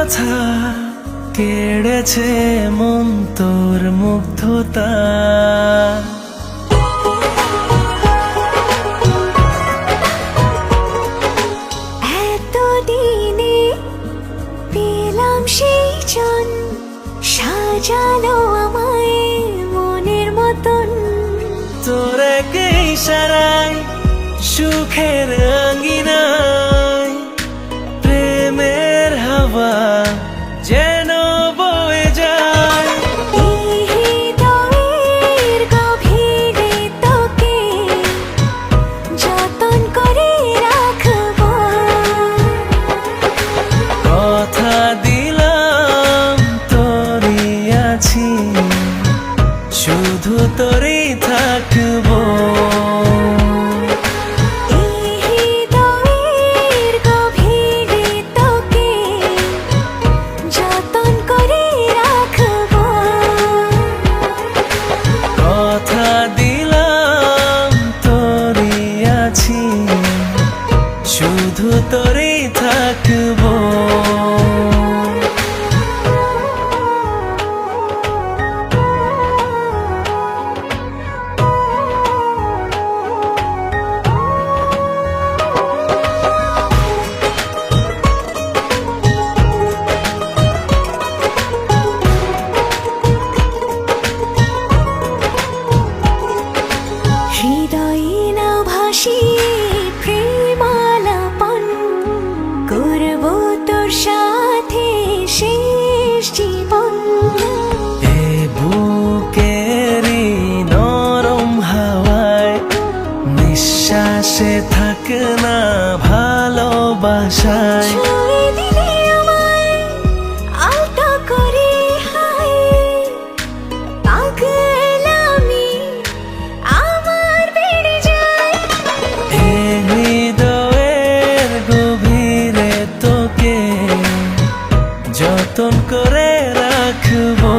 কথা কেড়েছে মন তোর মুগ্ধতা। এতদিনে পেলাম সেই জন, সাজালো আমায় মনের মতন। তোর এক ইশারায় সুখের অঙ্গিনায় প্রেমের হাওয়া যেন বয়ে যায়। এই হৃদয়ের গভীরে তোকে যতন করে রাখবো। কথা দিলাম তোরই আছি, শুধু তোরই থাকবো। এই হৃদয়ের গভীরে তোকে যতন করে রাখবো। কথা দিলাম তোরই আছি, শুধু তোরই থাকবো। হৃদয়ে না ভাসিয়ে প্রেমালাপন করবো তোর সাথে শেষ জীবন। এ বুকেরই নরম হাওয়ায় নিঃশ্বাসে থাক না ভালোবাসায়। ছুঁয়ে দিলে আমায় আলতো করে হায়, পাগলামি আমার বেড়ে যায়। এ হৃদয়ের গভীরে তোকে যতন করে রাখবো।